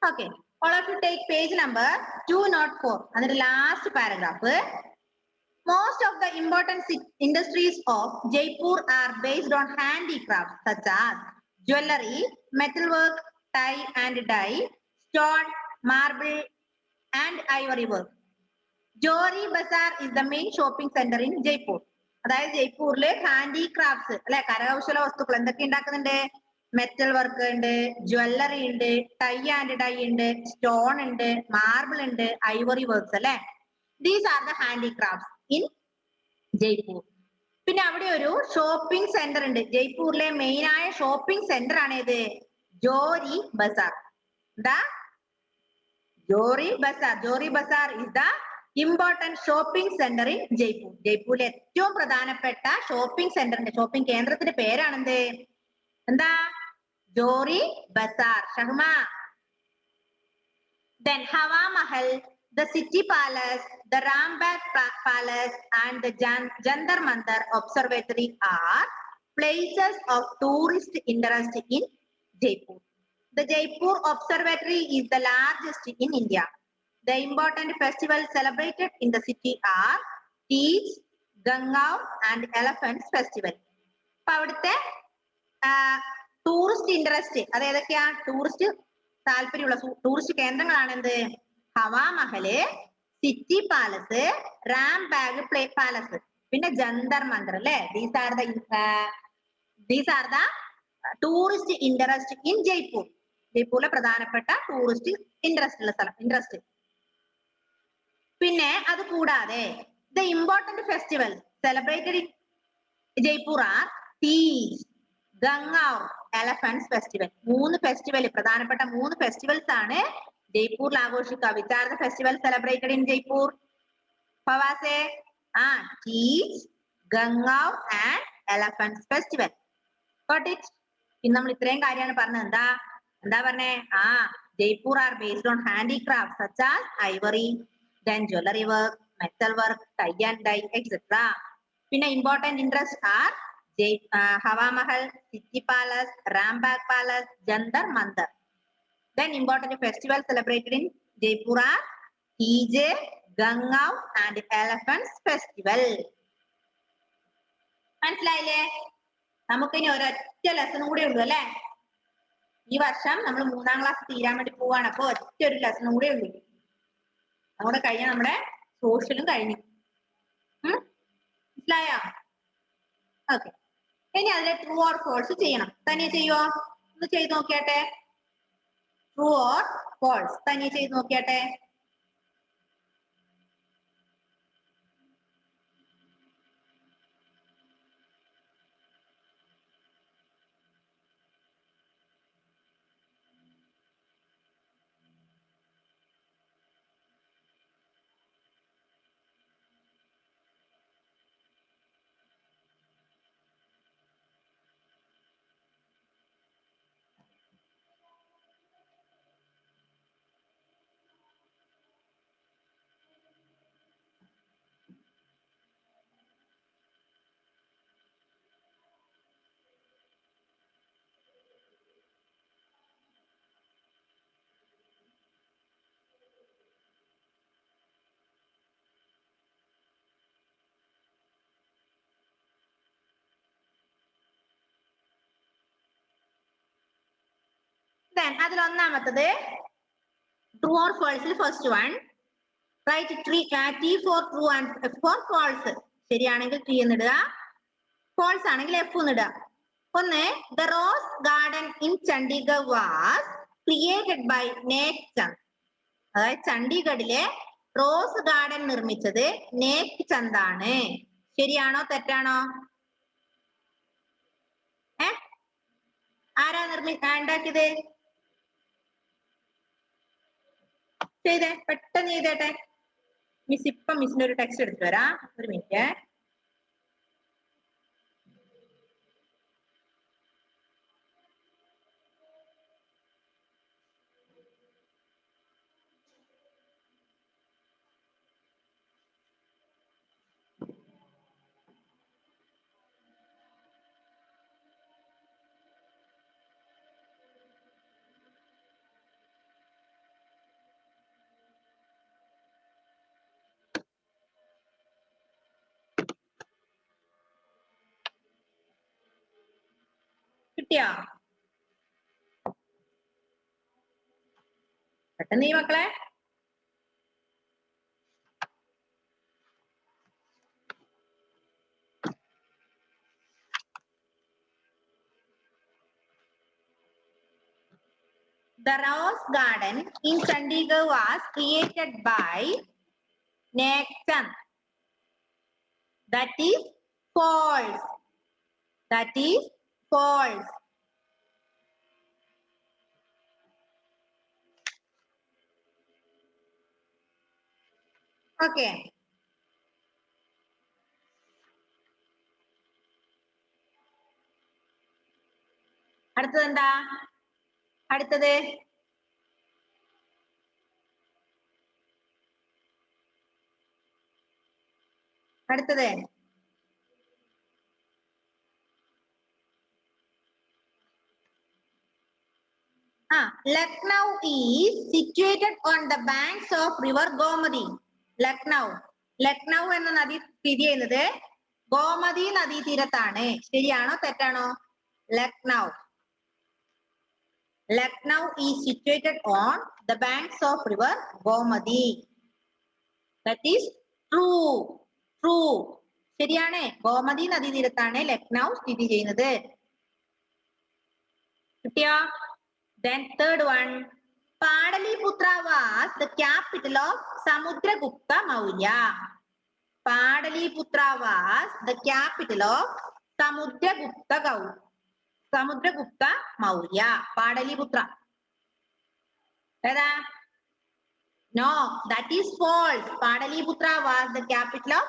Okay. All of you take page number 204. And the last paragraph. Most of the important industries of Jaipur are based on handicrafts such as jewellery, metalwork, tie and dye, stone, marble, and ivory work. Johri Bazaar is the main shopping center in Jaipur. അതായത് ജയ്പൂരില് handicrafts അല്ലെ, കരകൗശല വസ്തുക്കൾ എന്തൊക്കെ ഉണ്ടാക്കുന്നുണ്ട്? Metal work ഉണ്ട്, jewellery ഉണ്ട്, tie and dye ഉണ്ട്, stone ഉണ്ട്, മാർബിൾ ഉണ്ട്, ഐവറി വർക്ക്സ് അല്ലെ. These are the handicrafts in Jaipur. പിന്നെ അവിടെ ഒരു ഷോപ്പിംഗ് സെന്റർ ഉണ്ട്. ജയ്പൂരിലെ മെയിൻ ആയ ഷോപ്പിംഗ് സെന്റർ ആണ് ഏത്? ജോരി ബസാർ. എന്താ? Johari bazaar. Johari bazaar is the important shopping centre in Jaipur. ജയ്പൂരിലെ ഏറ്റവും പ്രധാനപ്പെട്ട ഷോപ്പിംഗ് സെന്ററിന്റെ ഷോപ്പിംഗ് കേന്ദ്രത്തിന്റെ പേരാണെന്ത്? എന്താ? ജോറി ബസാർ. ഷഹ്മ. Then Hawa Mahal, the City Palace, the Rambagh Palace, and the Jantar Mantar Observatory are places of tourist interest in Jaipur. The Jaipur Observatory is the largest in India. The important festivals celebrated in the city are Teej, Gangaon, and Elephants Festival. അപ്പൊ അവിടുത്തെ tourist interest അത് ഏതൊക്കെയാ? Tourist താല്പര്യമുള്ള tourist കേന്ദ്രങ്ങളാണ് എന്ത്? Hawa Mahal, city palace, Rambagh palace, പിന്നെ ജന്തർ മന്ദർ അല്ലെ. These are the tourist interest in Jaipur. ജയ്പൂരിലെ പ്രധാനപ്പെട്ട ടൂറിസ്റ്റ് ഇൻട്രസ്റ്റ് ഉള്ള സ്ഥലം, ഇൻട്രസ്റ്റ്. പിന്നെ അത് കൂടാതെ the important festival celebrated in Jaipur are Teej, Gangaur, elephants festival. മൂന്ന് ഫെസ്റ്റിവൽ, പ്രധാനപ്പെട്ട മൂന്ന് ഫെസ്റ്റിവൽസ് ആണ് ജയ്പൂരിൽ ആഘോഷിക്കുക. Which are the festival celebrated in Jaipur? ഫവാസെ? Teej, Gangaur and elephants festival. Got it? ഇന്ന് നമ്മൾ ഇത്രയും കാര്യമാണ് പറഞ്ഞത്. എന്താ പറഞ്ഞേ? Jaipur are based on handicraft such as ivory, then jewelry work, metal work, tie and dye, etc. പിന്നെ important interests are Hawa Mahal, City Palace, Rambagh Palace, Jantar Mantar. Then important festivals celebrated in Jaipur are Teej, Gangaon and Elephants Festival. മനസ്സിലായില്ലേ? നമുക്കിനി ഒരൊറ്റ lesson കൂടെ ഉള്ളൂ അല്ലെ. ഈ വർഷം നമ്മൾ 3ാം ക്ലാസ് തീരാൻ വേണ്ടി പോവാണ്. അപ്പൊ ഒറ്റ ഒരു ലെസൺ കൂടെ ഉള്ളൂ. അവിടെ കഴിഞ്ഞ നമ്മുടെ സോഷ്യലും കഴിഞ്ഞു. മനസ്സിലായോ? ഓക്കെ. ഇനി അതിലെ ട്രൂ ഓർ ഫോൾസ് ചെയ്യണം. തനിയെ ചെയ്യുവോ? ഒന്ന് ചെയ്ത് നോക്കിയാട്ടെ. ട്രൂ ഓർ ഫോൾസ് തനിയെ ചെയ്ത് നോക്കിയാട്ടെ. Then അതിൽ ഒന്നാമത്തത് ട്രൂ ഓർ ഫോൾസിൽ first one right T for true and F for false. ശരിയാണെങ്കിൽ T എന്നിടുക, ഫോൾസ് ആണെങ്കിൽ F എന്നിടുക. ഒന്ന്, the rose garden in Chandigarh was created by നേക് Chand. അതായത് ചണ്ഡീഗഡിലെ റോസ് ഗാർഡൻ നിർമ്മിച്ചത് നേക് ചന്ദ് ആണ്. ശരിയാണോ തെറ്റാണോ? ആരാ ഉണ്ടാക്കിയത്? ചെയ്തേ, പെട്ടെന്ന് ചെയ്തേട്ടെ. മിസ് ഇപ്പം മിസ്സിന്റെ ഒരു ടെക്സ്റ്റ് എടുത്തു വരാം. ഒരു മിനിറ്റ്. കിട്ടിയോ? പെട്ടെന്ന് ഈ മക്കളെ. The rose garden in Chandigarh was created by Nexon. That is false. That is false. Okay. അടുത്തത് എന്താ? അടുത്തത് അടുത്തത് Lucknow is situated on the banks of river Gomadi. Lucknow എന്ന നദി സ്ഥിതി ചെയ്യുന്നത് ഗോമതി നദീതീരത്താണ്. ശരിയാണോ തെറ്റാണോ? Lucknow is situated on the banks of river Gomadi. That is true. ശരിയാണ്. ഗോമതി നദീതീരത്താണ് ലക്നൗ സ്ഥിതി ചെയ്യുന്നത്. കിട്ടിയോ? Then third one, Padaliputra was the capital of Samudragupta Maurya. Padaliputra was the capital of Samudragupta Maurya. Padaliputra. No, that is false. Padaliputra was the capital of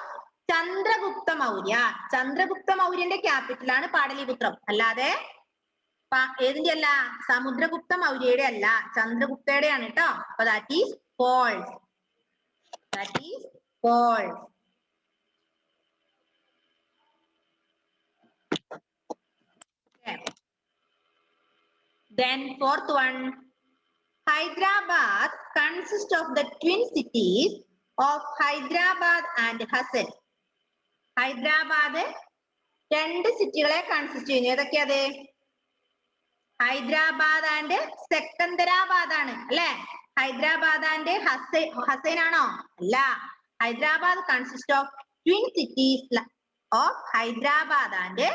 Chandragupta Maurya. Chandragupta Maurya capital ആണ് പാടലിപുത്രം. അല്ലാതെ ഏതിന്റെ അല്ല? സമുദ്രഗുപ്ത മൗര്യയുടെ അല്ല, ചന്ദ്രഗുപ്തയുടെ ആണ് കേട്ടോ. അപ്പൊ that is false. Okay. Then fourth one, Hyderabad consists of the twin cities of Hyderabad and Hassan. Hyderabad രണ്ട് സിറ്റികളെ consist ചെയ്യുന്നു. ഏതൊക്കെയത്? ഹൈദരാബാദ് ആൻഡ് സെക്കന്ദരാബാദ് ആണ് അല്ലെ? ഹൈദരാബാദ് ആൻഡ് ഹസൈൻ ആണോ? അല്ല. Hyderabad consist of twin cities of Hyderabad and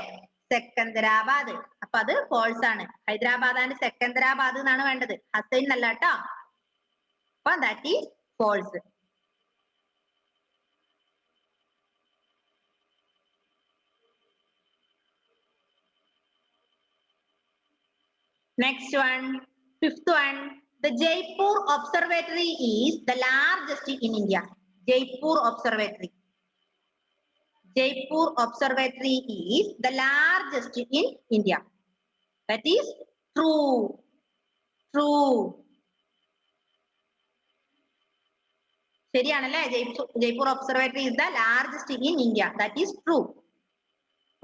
Secunderabad. അപ്പൊ അത് ഫോൾസ് ആണ്. ഹൈദരാബാദ് ആൻഡ് സെക്കന്ദരാബാദ് എന്നാണ് വേണ്ടത്, ഹസൈൻ എന്നല്ല കേട്ടോ. അപ്പൊ that is false. Next one, fifth one, the Jaipur Observatory is the largest in India. Jaipur Observatory is the largest in India. That is true. ശരിയാണല്ലേ? Jaipur observatory is the largest in India. That is true.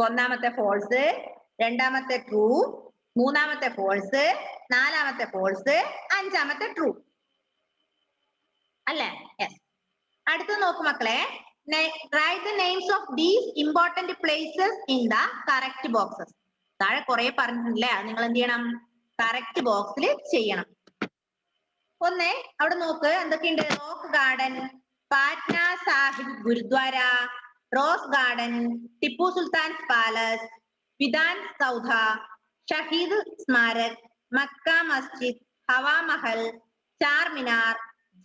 ഒന്നാമത്തെ false, രണ്ടാമത്തെ true, മൂന്നാമത്തെ false, നാലാമത്തെ false, അഞ്ചാമത്തെ true അല്ലേ? Yes. അടുത്ത് നോക്കൂ മക്കളെ. Write the names of these important places in the correct boxes. താഴെ കുറെ പറഞ്ഞിട്ടില്ലേ, അത് നിങ്ങൾ എന്ത് ചെയ്യണം? കറക്റ്റ് ബോക്സിൽ ചെയ്യണം. ഒന്ന് അവിടെ നോക്ക് എന്തൊക്കെയുണ്ട്. Rock garden, Patna Sahib gurdwara, rose garden, Tipu Sultan's palace, Vidhana Soudha, Shaheed Smarak, Mecca Masjid, Hawa Mahal, Charminar,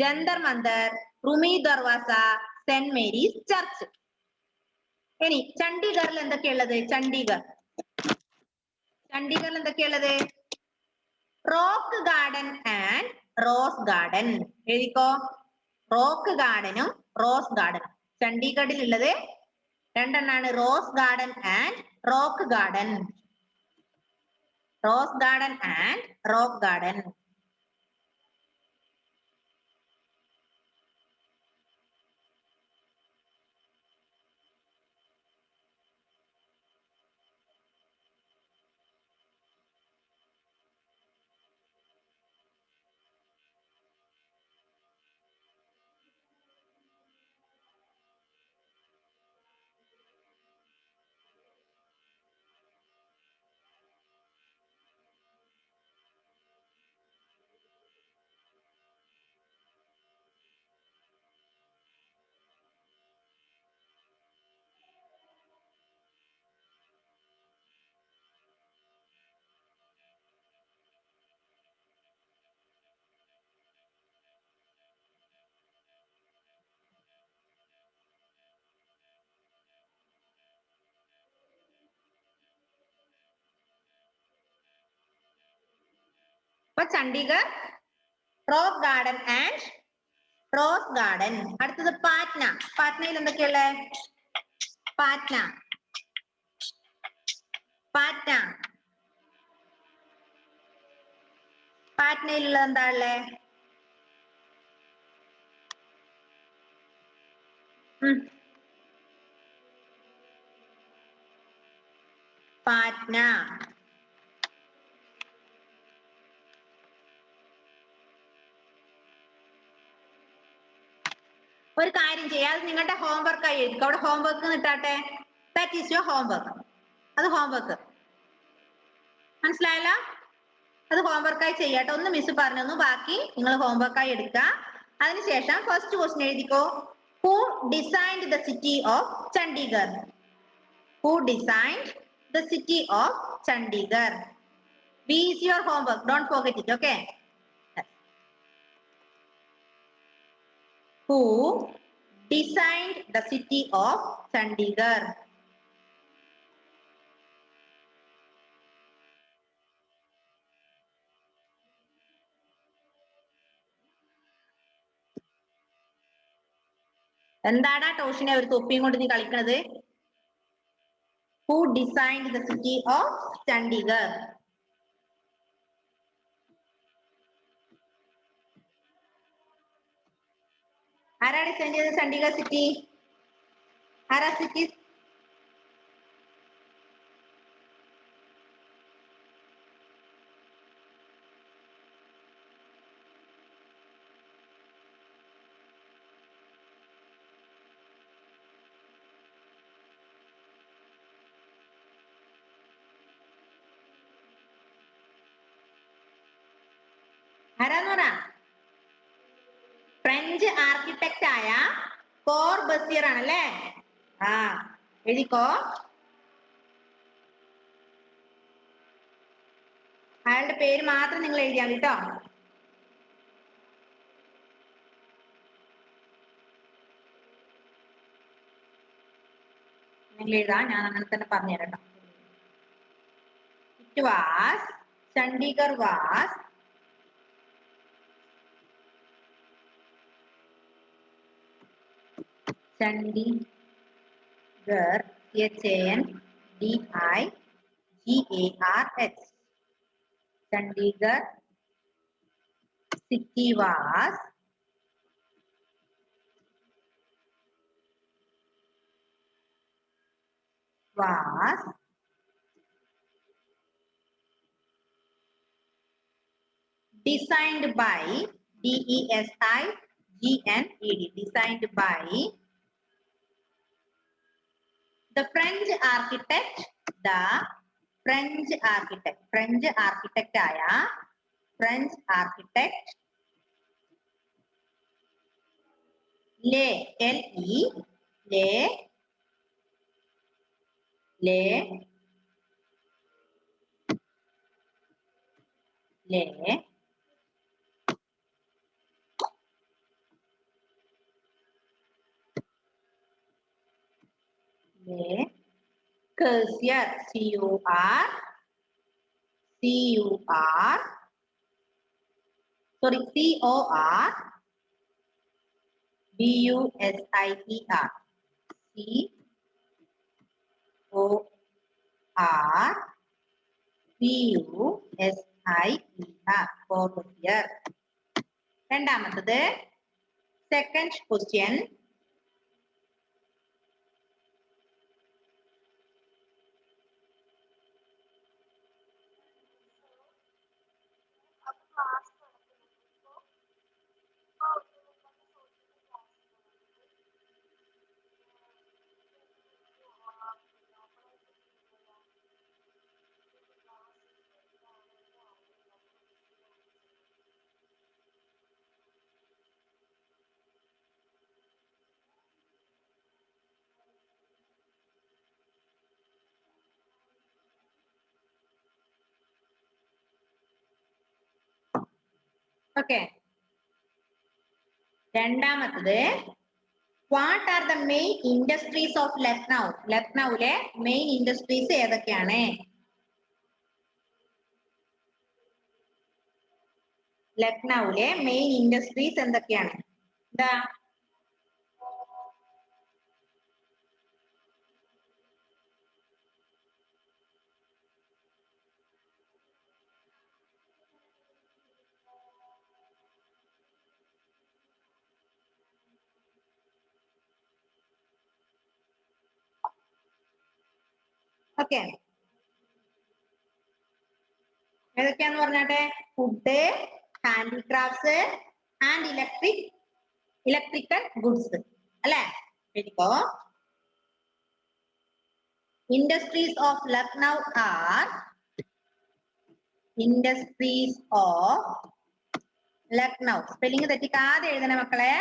Jantar Mantar, Rumi Darwaza, saint Mary's church. ഇനി ചണ്ഡീഗറിൽ എന്തൊക്കെയുള്ളത്? ചണ്ഡീഗറിൽ എന്തൊക്കെയുള്ളത്? Rock garden and rose garden. എഴുതിക്കോ. റോക്ക് ഗാർഡനും റോസ് ഗാർഡനും. ചണ്ഡീഗഡിൽ ഉള്ളത് രണ്ടെണ്ണാണ്, rose garden and rock garden. Rose garden and rock garden. അപ്പൊ Chandigarh rock garden and rose garden. അടുത്തത് പാറ്റ്ന. പാറ്റ്നയിൽ എന്തൊക്കെയുള്ള? പാറ്റ്ന പാറ്റ്ന പാറ്റ്നയിലുള്ളത് എന്താ ഉള്ളേ? പാറ്റ്ന. ഒരു കാര്യം ചെയ്യാം, അത് നിങ്ങളുടെ ഹോംവർക്ക് ആയി എഴുതിക്കോ. അവിടെ ഹോംവർക്ക് നിട്ടാട്ടെ. That is your homework. അത് ഹോംവർക്ക് മനസ്സിലായല്ലോ? അത് ഹോംവർക്കായി ചെയ്യാട്ടോ. ഒന്ന് മിസ് പറഞ്ഞു, ബാക്കി നിങ്ങൾ ഹോംവർക്കായി എടുക്കുക. അതിനുശേഷം ഫസ്റ്റ് ക്വസ്റ്റ്യൻ എഴുതിക്കോ. Who designed the city of Chandigarh? Who designed the city of Chandigarh? B is your homework, don't forget it. Okay. Who designed the city of Chandigarh? എന്താടാ ടോഷിനെ ഒരു തൊപ്പിയും കൊണ്ട് നീ കളിക്കണത്? Who designed the city of Chandigarh? ആരാ design ചെയ്തത് Chandigarh city? ആരാ city? ആരാന്ന് പറ. ഫ്രഞ്ച് ആർക്കിടെക്റ്റ് ആയ കോർബസിയർ ആണല്ലേ? ആ എഴുതിക്കോ. അയാളുടെ പേര് മാത്രം നിങ്ങൾ എഴുതിയാൽ കേട്ടോ. നിങ്ങൾ എഴുതാ, ഞാൻ അങ്ങനെ തന്നെ പറഞ്ഞു തരാം. It was Chandigarh was Chandigarh, CHANDIGARH. Chandigarh city was designed by DESIGNED, designed by the French architect, French architect aya French architect Le Corbusier, Corbusier. രണ്ടാമത്തത് സെക്കൻഡ് ക്വസ്റ്റ്യൻ. ഓക്കെ. രണ്ടാമത്തത് what are the main industries of Lucknow? ലക്നൌവിലെ main industries ഏതൊക്കെയാണ്? ലക്നൌവിലെ main industries എന്തൊക്കെയാണ്? എന്താ? Okay, ഏതൊക്കെയാന്ന് പറഞ്ഞാട്ടെ? Food, handicrafts and electrical goods അല്ലെ? ഇപ്പോ industries of Lucknow are industries of Lucknow. Spelling തെറ്റിക്കാതെ എഴുതണേ മക്കളെ.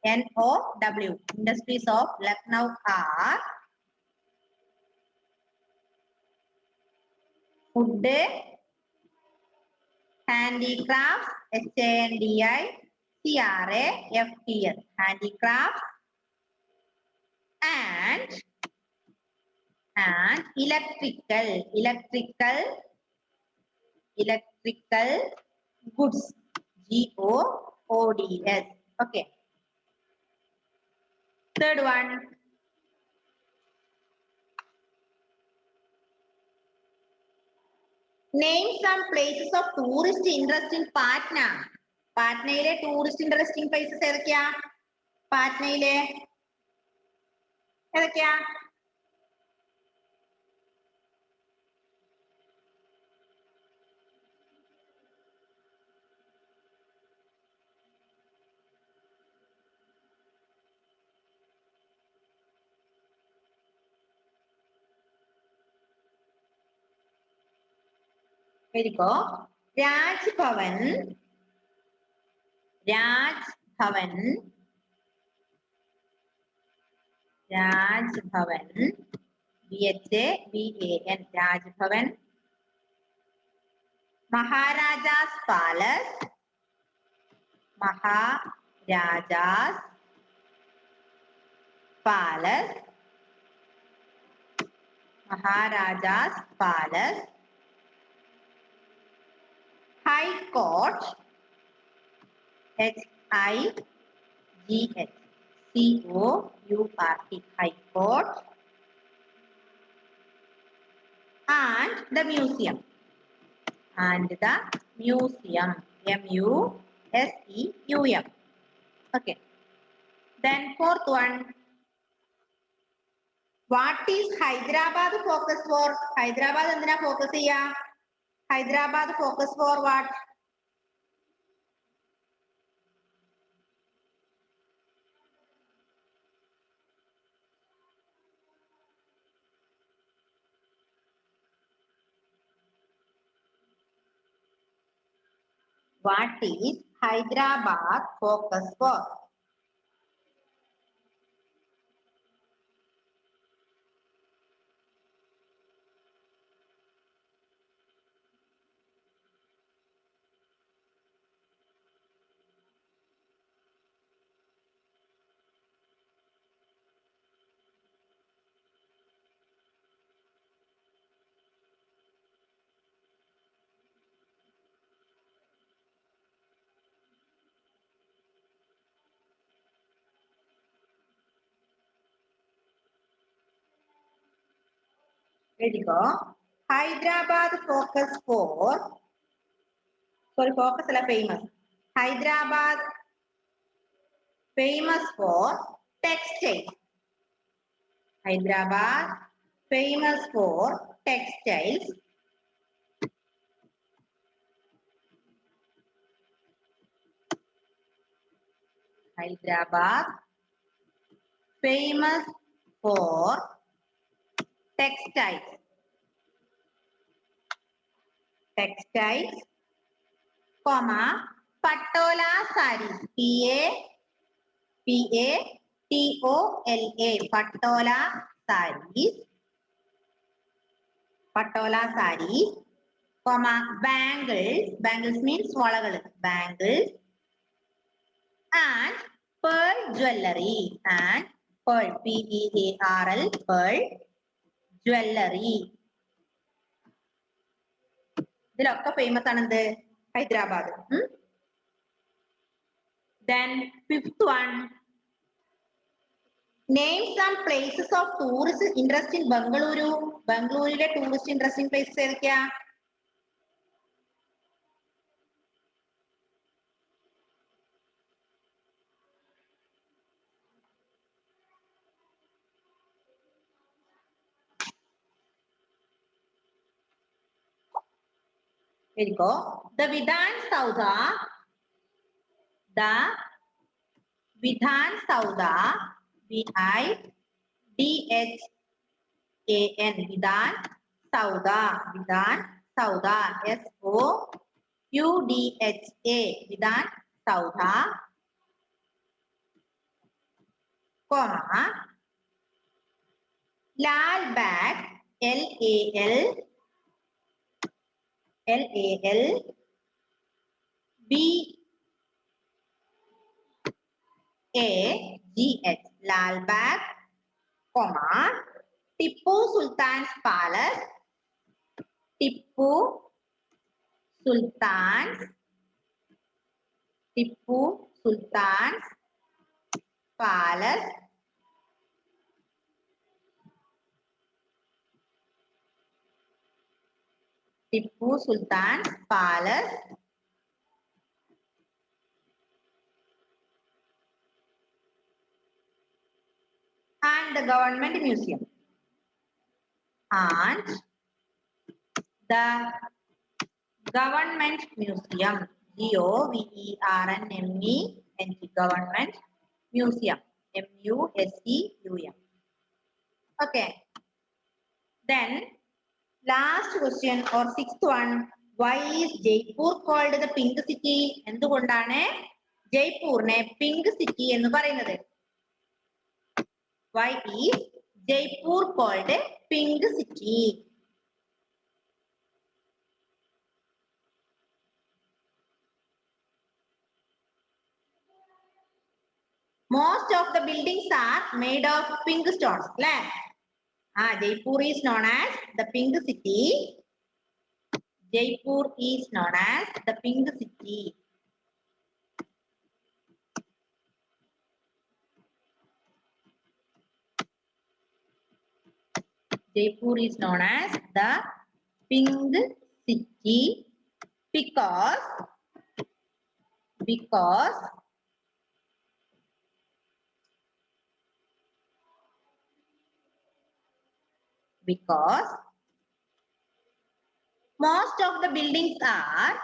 LUCKNOW. Industries of Lucknow are food, handicrafts, HANDICRAFTS, handicrafts and electrical goods, GOODS. Okay. Third one. Name some places of tourist interest in Patna. പാറ്റ്നയിലെ tourist interesting places ഏതൊക്കെയാ? പാറ്റ്നയിലെ ഏതൊക്കെയാ? എഴുതിക്കോ. Rajbhavan, BHAVAN, Rajbhavan. Maharaja's palace, Maharaja's palace. High court, HIGHCOURT, high court. And the museum, MUSEUM. Okay. Then fourth one. What is Hyderabad focus for? Hyderabad എന്തിനാ focus ചെയ്യാ? Hyderabad focus for what? What is Hyderabad focus for? എഴുതിക്കോ. Hyderabad focus for, focus അല്ല, famous. Hyderabad famous for textiles. Hyderabad famous for textiles. Hyderabad famous for textiles. Patola sarees, PATOLA, Patola sarees. Bangles means വളകൾ, bangles. And pearl jewelry, pearl, PEARL, pearl jewelry. ഇതിലൊക്കെ famous ആണ് എന്ത്? Hyderabad. Then fifth one, name some places of tourist interest in Bengaluru. ബംഗളൂരുവിലെ tourist interesting places ഏതൊക്കെയാ? എഴുതിക്കോ. The Vidhan Saudha, the Vidhan Saudha, VIDHAN, Vidhan Saudha, Vidhan Saudha, SOUDHA, Vidhan Saudha, comma, Lal Bagh, LALBAGH, Lal Bagh, comma, Tipu Sultan's Palace, Tipu Sultan's Palace, Tipu Sultan's Palace, and the Government Museum. And the Government Museum, GOVERNMENT, Government Museum, MUSEUM. Okay. Then last question or sixth one, why is Jaipur called the Pink City? എന്തുകൊണ്ടാണ് ജയ്പൂരിനെ pink city എന്ന് പറയുന്നത്? Why is Jaipur called Pink City? Most of the buildings are made of pink stones. Jaipur is known as the Pink City. Jaipur is known as the Pink City. Jaipur is known as the Pink City because most of the buildings are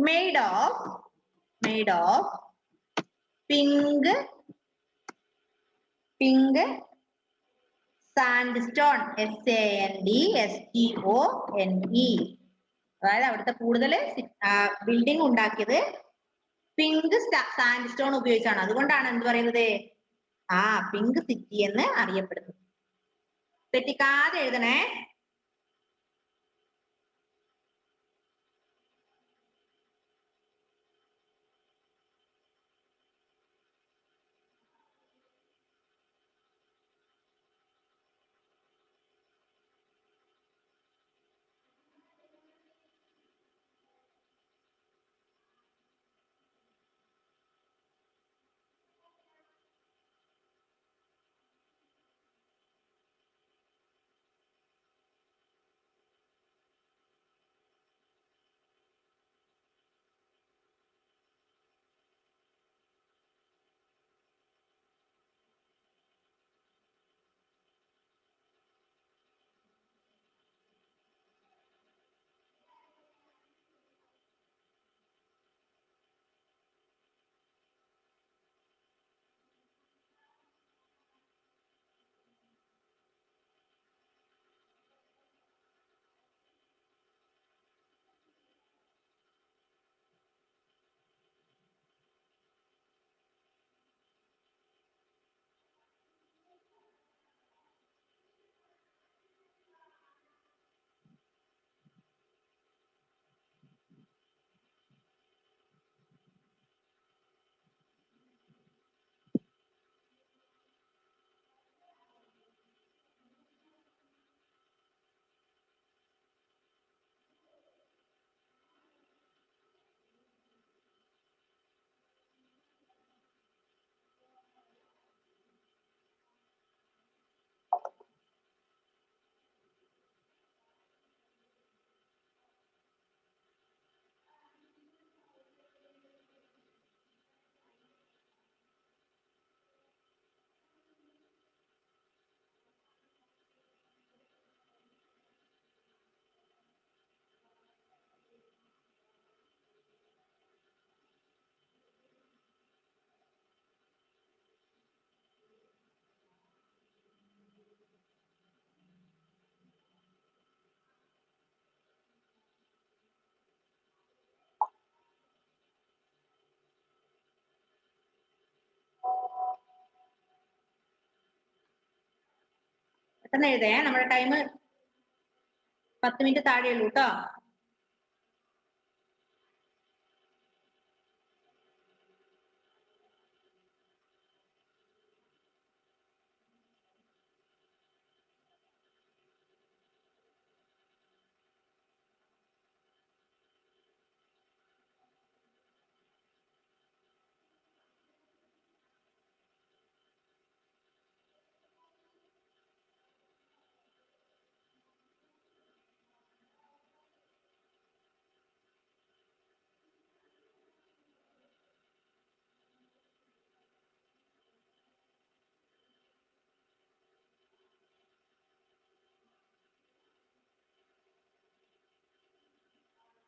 made of pink sandstone, SANDSTONE. അതായത് അവിടുത്തെ കൂടുതൽ building ഉണ്ടാക്കിയത് pink sandstone ഉപയോഗിച്ചാണ്. അതുകൊണ്ടാണ് എന്ത് പറയുന്നത്? Pink city എന്ന് അറിയപ്പെടുന്നത്. തെറ്റിക്കാതെ എഴുതണേ. പെട്ടെന്ന് എഴുതേ, നമ്മുടെ ടൈം 10 മിനിറ്റ് താഴെ ഉള്ളൂ കേട്ടോ.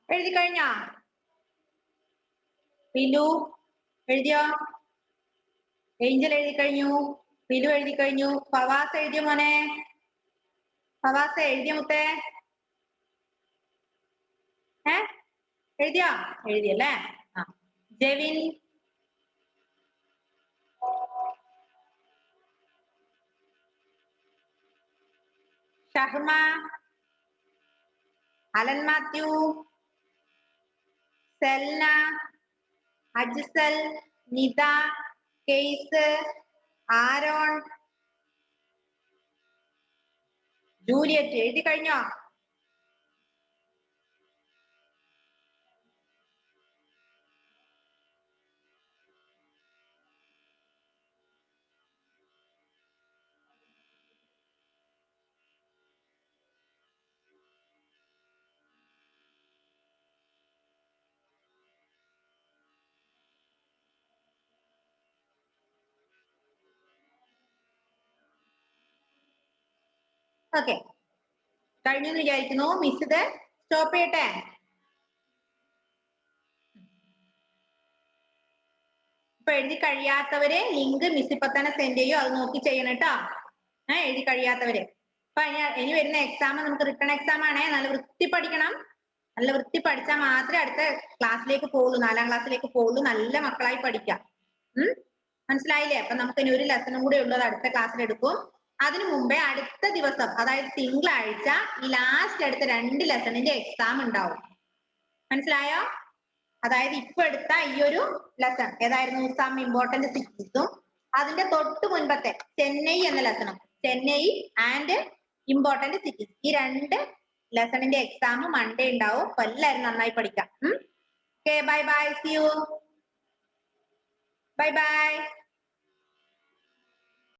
എഴുതി കഴിഞ്ഞോ? പിലു എഴുതിയോ? ഏഞ്ചൽ എഴുതി കഴിഞ്ഞു, പിലു എഴുതി കഴിഞ്ഞു, ഫവാസ് എഴുതിയ മോനെ? ഫവാസ് എഴുതിയ മുത്തേ? എഴുതിയോ? എഴുതിയല്ലേ. ആ ജെവിൻ, ഷഹ്മ, അലൻ മാത്യു, സെൽന, അജ്സൽ, നിത, കേസ്, ആരോൺ, ജൂലിയറ്റ് എഴുതി കഴിഞ്ഞോ? ഓക്കെ, കഴിഞ്ഞു എന്ന് വിചാരിക്കുന്നു. മിസ് ഇത് സ്റ്റോപ്പ് ചെയ്യട്ടെ? ഇപ്പൊ എഴുതി കഴിയാത്തവര് ലിങ്ക് മിസ് ഇപ്പൊ തന്നെ സെൻഡ് ചെയ്യും, അത് നോക്കി ചെയ്യണം കേട്ടോ. എഴുതി കഴിയാത്തവര്. അപ്പൊ ഇനി വരുന്ന എക്സാം നമുക്ക് റിട്ടേൺ എക്സാം ആണേ. നല്ല വൃത്തി പഠിക്കണം. നല്ല വൃത്തി പഠിച്ചാൽ മാത്രമേ അടുത്ത ക്ലാസ്സിലേക്ക് പോകുള്ളൂ, 4ാം ക്ലാസ്സിലേക്ക് പോകുള്ളൂ. നല്ല മക്കളായി പഠിക്കാം. മനസ്സിലായില്ലേ? അപ്പൊ നമുക്ക് ഇനി ഒരു ലെസണും കൂടി ഉള്ളത് അടുത്ത ക്ലാസ്സിൽ എടുക്കും. അതിനു മുമ്പേ അടുത്ത ദിവസം, അതായത് തിങ്കളാഴ്ച, ഈ ലാസ്റ്റ് അടുത്ത 2 ലെസണിന്റെ എക്സാം ഉണ്ടാവും. മനസ്സിലായോ? അതായത് ഇപ്പൊ എടുത്ത ഈ ഒരു ലെസൺ ഏതായിരുന്നു? സം ഇമ്പോർട്ടന്റ് സിറ്റീസും അതിന്റെ തൊട്ട് മുൻപത്തെ ചെന്നൈ എന്ന ലെസണും, ചെന്നൈ ആൻഡ് ഇമ്പോർട്ടന്റ് സിറ്റീസ്, ഈ 2 ലെസണിന്റെ എക്സാം മൺഡേ ഉണ്ടാവും. അപ്പൊ എല്ലാവരും നന്നായി പഠിക്കാം. Okay, bye bye, see you, bye by.